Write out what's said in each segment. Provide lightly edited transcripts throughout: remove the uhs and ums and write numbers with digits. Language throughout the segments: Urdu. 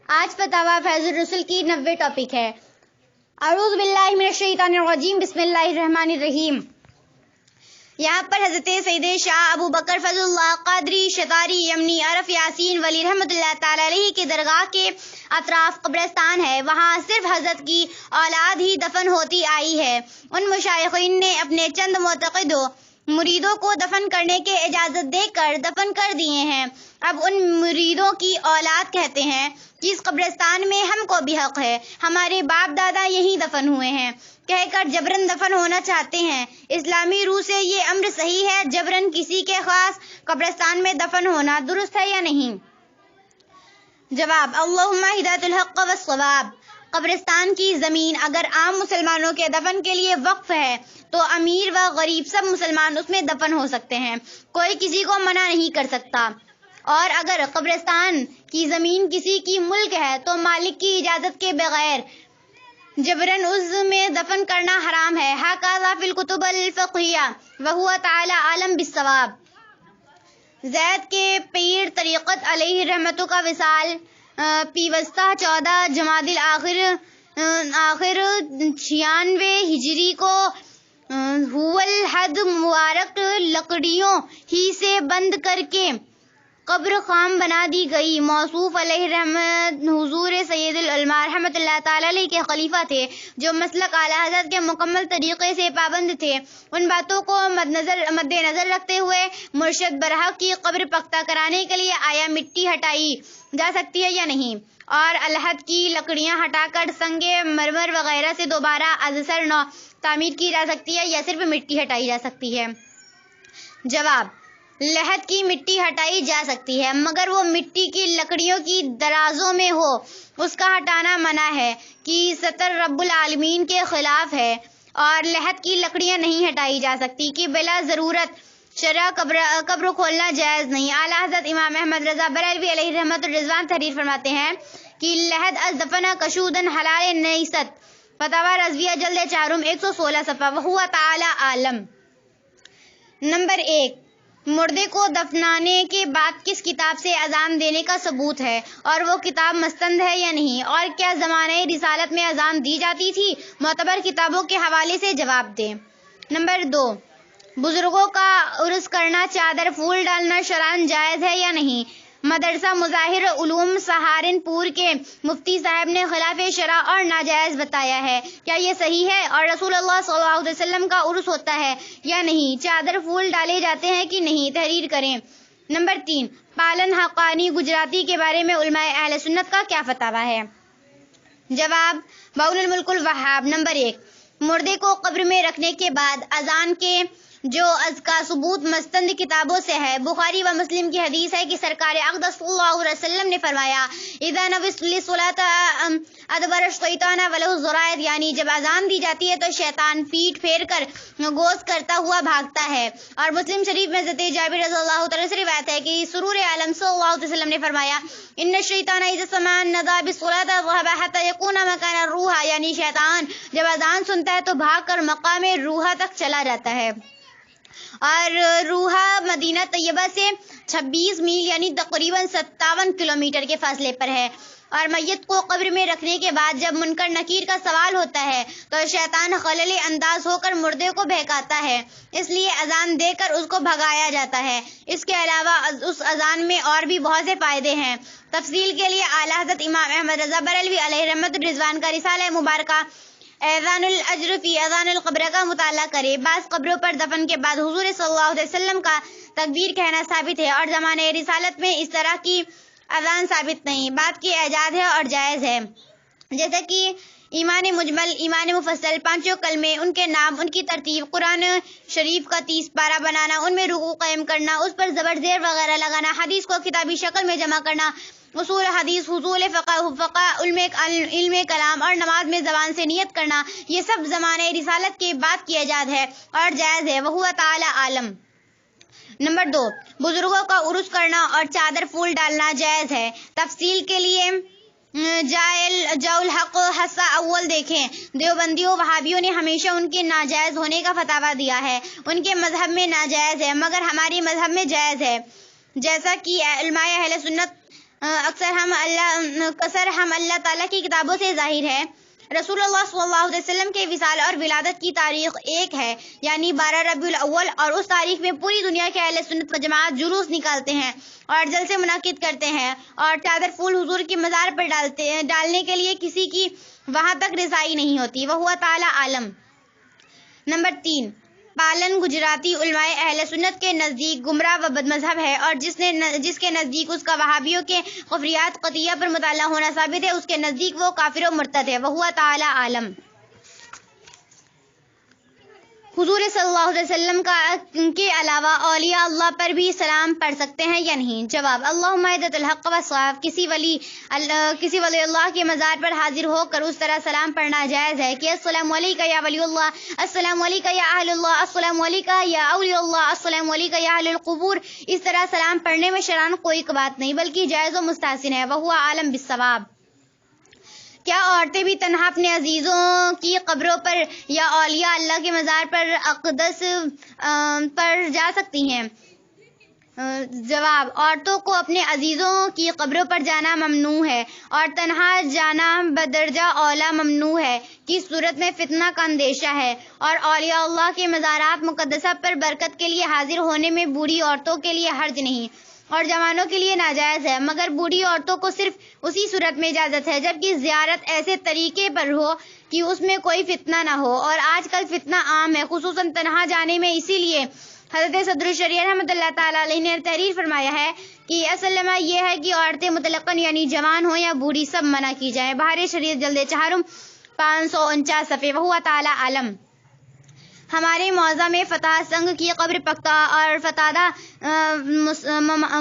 آج فتاوی فیض الرسل کی 90 ٹاپک ہے۔ اعوذ باللہ من الشیطان الرجیم، بسم اللہ الرحمن الرحیم۔ یہاں پر حضرت سید شاہ ابو بکر فضل اللہ قادری شتاری یمنی عرف یاسین ولی رحمۃ اللہ تعالی علیہ کی درگاہ کے اطراف قبرستان ہے۔ وہاں صرف حضرت کی اولاد ہی دفن ہوتی آئی ہے۔ ان مشائخین نے اپنے چند معتقد مریدوں کو دفن کرنے کی اجازت دے کر دفن کر دیے ہیں۔ اب ان مریدوں کی اولاد کہتے ہیں کہ اس قبرستان میں ہم کو بھی حق ہے، ہمارے باپ دادا یہیں دفن ہوئے ہیں، کہہ کر جبرن دفن ہونا چاہتے ہیں۔ اسلامی روح سے یہ امر صحیح ہے؟ جبرن کسی کے خاص قبرستان میں دفن ہونا درست ہے یا نہیں؟ جواب: اللہم ہدایت الحق والصواب۔ قبرستان کی زمین اگر عام مسلمانوں کے دفن کے لیے وقف ہے تو امیر و غریب سب مسلمان اس میں دفن ہو سکتے ہیں، کوئی کسی کو منع نہیں کر سکتا۔ اور اگر قبرستان کی زمین کسی کی ملک ہے تو مالک کی اجازت کے بغیر جبرن اس میں دفن کرنا حرام ہے۔ ھذا فی الکتب الفقہیہ وہو تعالی عالم بالصواب۔ زید کے پیر طریقت علیہ رحمت کا وصال پیوستہ 14 جمادی الاخر 96 ہجری کو هو الحد مبارک لکڑیوں ہی سے بند کر کے قبر خام بنا دی گئی۔ موصوف علیہ رحمت حضور سید العلماء رحمۃ اللہ تعالی علیہ کے خلیفہ تھے، جو مسلک اعلیٰ حضرت کے مکمل طریقے سے پابند تھے۔ ان باتوں کو مد نظر رکھتے ہوئے مرشد برحق کی قبر پختہ کرانے کے لیے آیا مٹی ہٹائی جا سکتی ہے یا نہیں، اور الحد کی لکڑیاں ہٹا کر سنگ مرمر وغیرہ سے دوبارہ از سر نو تعمیر کی جا سکتی ہے یا صرف مٹی ہٹائی جا سکتی ہے؟ جواب: لحد کی مٹی ہٹائی جا سکتی ہے، مگر وہ مٹی کی لکڑیوں کی درازوں میں ہو، اس کا ہٹانا منع ہے کہ ستر رب العالمین کے خلاف ہے، اور لحد کی لکڑیاں نہیں ہٹائی جا سکتی کہ بلا ضرورت شرع قبر کھولنا جائز نہیں۔ اعلیٰ حضرت امام احمد رضا بریلوی علیہ رحمت الرضوان تحریر فرماتے ہیں کہ لحد از دفن کشودن حلال نیست۔ فتاوی رضویہ جلد 4 116 صفحہ۔ وہو تعالی عالم۔ نمبر 1، مردے کو دفنانے کے بعد کس کتاب سے اذان دینے کا ثبوت ہے، اور وہ کتاب مستند ہے یا نہیں، اور کیا زمانہ رسالت میں اذان دی جاتی تھی؟ معتبر کتابوں کے حوالے سے جواب دیں۔ نمبر 2، بزرگوں کا عرس کرنا، چادر پھول ڈالنا شرعاً جائز ہے یا نہیں؟ مدرسہ مظاہر علوم سہارنپور کے مفتی صاحب نے خلاف شرع اور ناجائز بتایا ہے، کیا یہ صحیح ہے؟ اور رسول اللہ صلی اللہ علیہ وسلم کا عرس ہوتا ہے یا نہیں؟ چادر پھول ڈالے جاتے ہیں کہ نہیں؟ تحریر کریں۔ نمبر 3، پالن حقانی گجراتی کے بارے میں علماء اہل سنت کا کیا فتویٰ ہے؟ جواب: بعون الملک الوہاب۔ نمبر 1، مردے کو قبر میں رکھنے کے بعد اذان کے جو از کا ثبوت مستند کتابوں سے ہے۔ بخاری و مسلم کی حدیث ہے کہ سرکار اقدس صلی اللہ علیہ وسلم نے فرمایا، اذا نویت للصلاۃ ادبر الشیطان وله الزرائر، یعنی جب اذان دی جاتی ہے تو شیطان پیٹ پھیر کر گوز کرتا ہوا بھاگتا ہے۔ اور مسلم شریف میں حضرت جابر رضی اللہ تعالیٰ سے روایت ہے کہ سرور عالم صلی اللہ علیہ وسلم نے فرمایا، ان الشیطان اذا سمع النداء بالصلاۃ ذهب حتى يكون مكان الروح، یعنی شیطان جب اذان سنتا ہے تو بھاگ کر مقام روحہ تک چلا جاتا ہے۔ اور روحہ مدینہ طیبہ سے 26 میل یعنی تقریباً 57 کلومیٹر کے فاصلے پر ہے۔ اور میت کو قبر میں رکھنے کے بعد جب منکر نکیر کا سوال ہوتا ہے تو شیطان خلل انداز ہو کر مردے کو بہکاتا ہے، اس لیے اذان دے کر اس کو بھگایا جاتا ہے۔ اس کے علاوہ اس اذان میں اور بھی بہت سے فائدے ہیں۔ تفصیل کے لیے اعلیٰ حضرت امام احمد رضا بریلوی علیہ رحمت الرضوان کا رسالہ مبارکہ اذان الاجر فی اذان القبر کا مطالعہ کرے۔ بعض قبروں پر دفن کے بعد حضور صلی اللہ علیہ وسلم کا تکبیر کہنا ثابت ہے، اور زمانہ رسالت میں اس طرح کی اذان ثابت نہیں۔ بات کی ایجاد ہے اور جائز ہے، جیسا کہ ایمان مجمل، ایمان مفصل، پانچوں کلمے، ان کے نام، ان کی ترتیب، قرآن شریف کا 30 پارہ بنانا، ان میں رکوع قائم کرنا، اس پر زبر زیر وغیرہ لگانا، حدیث کو کتابی شکل میں جمع کرنا، اصول حدیث، حصول فقہ، علم کلام، اور نماز میں زبان سے نیت کرنا، یہ سب زمانہ رسالت کے بعد کی ایجاد ہے اور جائز ہے۔ وہو تعالی عالم۔ نمبر 2، بزرگوں کا عرس کرنا اور چادر پھول ڈالنا جائز ہے۔ تفصیل کے لیے جاء الحق حصہ اول دیکھیں۔ دیوبندیوں وہابیوں نے ہمیشہ ان کے ناجائز ہونے کا فتویٰ دیا ہے، ان کے مذہب میں ناجائز ہے، مگر ہمارے مذہب میں جائز ہے، جیسا کہ علماء اہل سنت اکثر ہم اللہ تعالیٰ کی کتابوں سے ظاہر ہے۔ رسول اللہ صلی اللہ علیہ وسلم کے وصال اور ولادت کی تاریخ ایک ہے، یعنی 12 ربیع الاول، اور اس تاریخ میں پوری دنیا کے اہل سنت و جماعت جلوس نکالتے ہیں اور جلسے منعقد کرتے ہیں اور چادر پھول حضور کی مزار پر ڈالنے کے لیے کسی کی وہاں تک رسائی نہیں ہوتی۔ وہو تعالی عالم۔ نمبر 3، پالن گجراتی علماء اہل سنت کے نزدیک گمراہ و بد مذہب ہے، اور جس کے نزدیک اس کا وہابیوں کے کفریات قطعیہ پر مطالعہ ہونا ثابت ہے، اس کے نزدیک وہ کافر و مرتد ہے۔ وہو تعالی عالم۔ حضور صلی اللہ علیہ وسلم کے علاوہ اولیاء اللہ پر بھی سلام پڑھ سکتے ہیں یا نہیں؟ جواب: اللہم عدت الحق و صواب۔ کسی ولی اللہ کے مزار پر حاضر ہو کر اس طرح سلام پڑھنا جائز ہے کہ السلام علیکہ یا ولی اللہ، السلام علیکہ یا اہل اللہ، السلام علیکہ یا اولیاء اللہ، السلام علیکہ یا اہل القبور۔ اس طرح سلام پڑھنے میں شرعاً کوئی بات نہیں بلکہ جائز و مستحسن ہے۔ وہو عالم بالصواب۔ کیا عورتیں بھی تنہا اپنے عزیزوں کی قبروں پر یا اولیاء اللہ کے مزار پر اقدس پر جا سکتی ہیں؟ جواب: عورتوں کو اپنے عزیزوں کی قبروں پر جانا ممنوع ہے، اور تنہا جانا بدرجہ اولا ممنوع ہے کہ صورت میں فتنہ کا اندیشہ ہے، اور اولیاء اللہ کے مزارات مقدسہ پر برکت کے لیے حاضر ہونے میں بوڑھی عورتوں کے لیے حرج نہیں اور جوانوں کے لیے ناجائز ہے، مگر بوڑھی عورتوں کو صرف اسی صورت میں اجازت ہے جبکہ زیارت ایسے طریقے پر ہو کہ اس میں کوئی فتنہ نہ ہو، اور آج کل فتنہ عام ہے خصوصاً تنہا جانے میں۔ اسی لیے حضرت صدر الشریعہ رحمۃ اللہ تعالیٰ علیہ نے تحریر فرمایا ہے کہ اصل لمحہ یہ ہے کہ عورتیں مطلقاً یعنی جوان ہوں یا بوڑھی سب منع کی جائیں۔ بہار شریعت جلد 4 549 صفحے۔ وہو تعالی عالم۔ ہمارے معظم میں فتح سنگ کی قبر پختہ اور فتادہ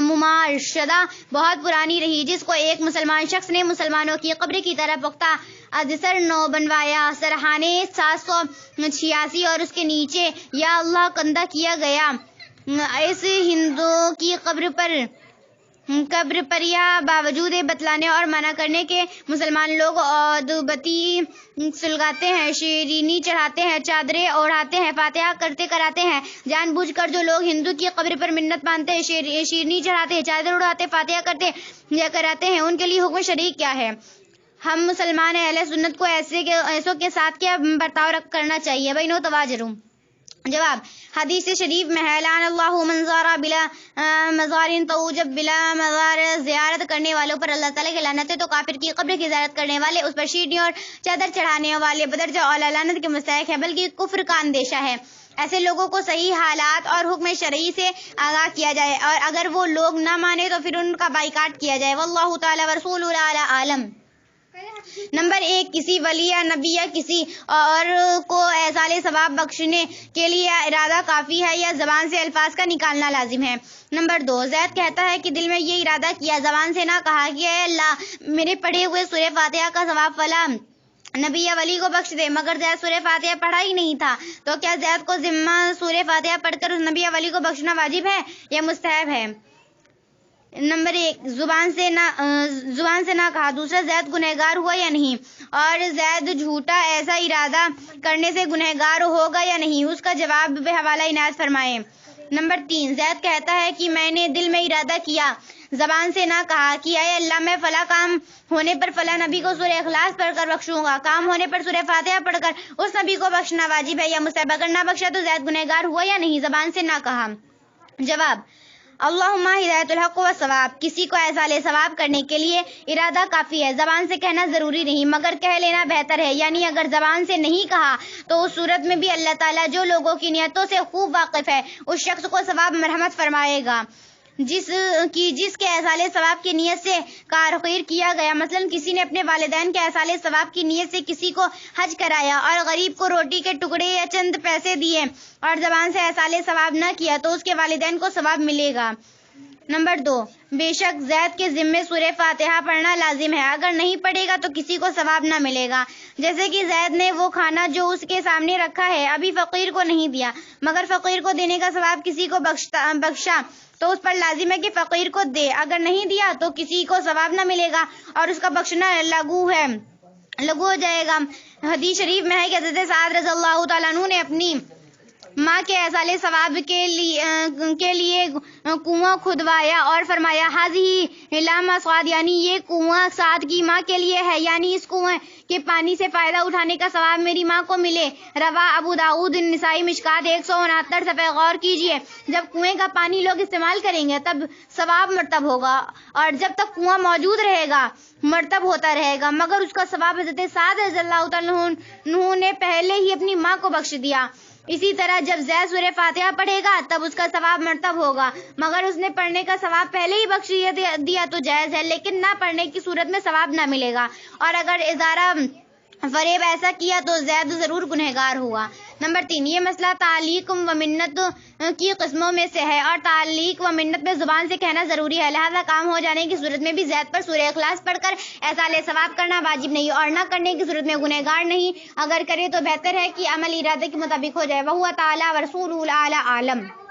ممار شدہ بہت پرانی رہی، جس کو ایک مسلمان شخص نے مسلمانوں کی قبر کی طرح پختہ ادسر نو بنوایا۔ سرحانے 786 اور اس کے نیچے یا اللہ کندہ کیا گیا۔ اس ہندو کی قبر پر یہ باوجود بتلانے اور منع کرنے کے مسلمان لوگ اودبتی سلگاتے ہیں، شیرینی چڑھاتے ہیں، چادریں اوڑھاتے ہیں، فاتحہ کراتے ہیں۔ جان بوجھ کر جو لوگ ہندو کی قبر پر منت مانتے ہیں، شیرینی چڑھاتے ہیں، چادر اڑاتے، فاتحہ کرتے یا کراتے ہیں، ان کے لیے حکم شرعی کیا ہے؟ ہم مسلمان اہل سنت کو ایسوں کے ساتھ کیا برتاؤ کرنا چاہیے؟ بینو تواجروں۔ جواب: حدیث شریف میں ہے لعن اللہ من زار بلا مزار توجب بلا مزار۔ زیارت کرنے والوں پر اللہ تعالیٰ کی لعنت ہے، تو کافر کی قبر کی زیارت کرنے والے، اس پر شیرنی اور چادر چڑھانے والے بدرجہ اولی لعنت کے مستحق ہیں، بلکہ کفر کا اندیشہ ہے۔ ایسے لوگوں کو صحیح حالات اور حکم شرعی سے آگاہ کیا جائے، اور اگر وہ لوگ نہ مانے تو پھر ان کا بائیکاٹ کیا جائے۔ واللہ تعالیٰ ورسولہ اعلی عالم۔ نمبر 1، کسی ولی یا نبی یا کسی اور کو ایصال ثواب بخشنے کے لیے ارادہ کافی ہے یا زبان سے الفاظ کا نکالنا لازم ہے؟ نمبر 2، زید کہتا ہے کہ دل میں یہ ارادہ کیا، زبان سے نہ کہا کہ اے اللہ میرے پڑھے ہوئے سورہ فاتحہ کا ثواب فلاں نبی یا ولی کو بخش دے، مگر زید سورہ فاتحہ پڑھا ہی نہیں تھا، تو کیا زید کو ذمہ سورہ فاتحہ پڑھ کر اس نبی یا ولی کو بخشنا واجب ہے یا مستحب ہے؟ نمبر 1، زبان سے نہ کہا۔ دوسرا، زید گنہگار ہوا یا نہیں، اور زید جھوٹا ایسا ارادہ کرنے سے گنہگار ہوگا یا نہیں، اس کا جواب بحوالہ عنایت فرمائیں۔ نمبر 3، زید کہتا ہے کہ میں نے دل میں ارادہ کیا، زبان سے نہ کہا کہ اے اللہ میں فلاں کام ہونے پر فلاں نبی کو سورہ اخلاص پڑھ کر بخشوں گا، کام ہونے پر سورہ فاتحہ پڑھ کر اس نبی کو بخشنا واجب ہے یا مستحب؟ اگر نہ بخشا تو زید گنہگار ہوا یا نہیں، زبان سے نہ کہا؟ جواب: اللہم ہدایت الحق و ثواب۔ کسی کو ایصال ثواب کرنے کے لیے ارادہ کافی ہے، زبان سے کہنا ضروری نہیں، مگر کہہ لینا بہتر ہے، یعنی اگر زبان سے نہیں کہا تو اس صورت میں بھی اللہ تعالیٰ جو لوگوں کی نیتوں سے خوب واقف ہے اس شخص کو ثواب مرحمت فرمائے گا جس کے ایصال ثواب کی نیت سے کارخیر کیا گیا۔ مثلا کسی نے اپنے والدین کے ایصال ثواب کی نیت سے کسی کو حج کرایا اور غریب کو روٹی کے ٹکڑے یا چند پیسے دیے اور زبان سے ایصال ثواب نہ کیا تو اس کے والدین کو ثواب ملے گا۔ نمبر 2، بے شک زید کے ذمے سورہ فاتحہ پڑھنا لازم ہے، اگر نہیں پڑھے گا تو کسی کو ثواب نہ ملے گا، جیسے کہ زید نے وہ کھانا جو اس کے سامنے رکھا ہے ابھی فقیر کو نہیں دیا، مگر فقیر کو دینے کا ثواب کسی کو بخشا تو اس پر لازم ہے کہ فقیر کو دے، اگر نہیں دیا تو کسی کو ثواب نہ ملے گا اور اس کا بخشنا لغو ہو جائے گا۔ حدیث شریف میں ہے کہ حضرت سعد رضی اللہ تعالیٰ عنہ نے اپنی ماں کے ایصال ثواب کے لیے کنواں کھدوایا اور فرمایا حاضی لا سعاد، یعنی یہ کنواں سعد کی ماں کے لیے ہے، یعنی اس کنویں کے پانی سے فائدہ اٹھانے کا ثواب میری ماں کو ملے۔ روا ابو داؤد نسائی مشکات 169 صفحہ۔ غور کیجئے، جب کنویں کا پانی لوگ استعمال کریں گے تب ثواب مرتب ہوگا، اور جب تک کنواں موجود رہے گا مرتب ہوتا رہے گا، مگر اس کا ثواب حضرت سعد رضی اللہ تعالیٰ عنہ نے پہلے ہی اپنی ماں کو بخش دیا۔ اسی طرح جب زید سورہ فاتحہ پڑھے گا تب اس کا ثواب مرتب ہوگا، مگر اس نے پڑھنے کا ثواب پہلے ہی بخش دیا تو جائز ہے، لیکن نہ پڑھنے کی صورت میں ثواب نہ ملے گا، اور اگر ادارہ فریب ایسا کیا تو زید ضرور گنہگار ہوا۔ نمبر 3، یہ مسئلہ تعلیق و منت کی قسموں میں سے ہے، اور تعلیق و منت میں زبان سے کہنا ضروری ہے، لہذا کام ہو جانے کی صورت میں بھی زید پر سورہ اخلاص پڑھ کر ایصال ثواب کرنا واجب نہیں، اور نہ کرنے کی صورت میں گنہگار نہیں، اگر کرے تو بہتر ہے کہ عمل ارادے کے مطابق ہو جائے۔ وَهُوَ تَعَالَىٰ وَرَسُولُهُ الْأَعْلَىٰ عالم۔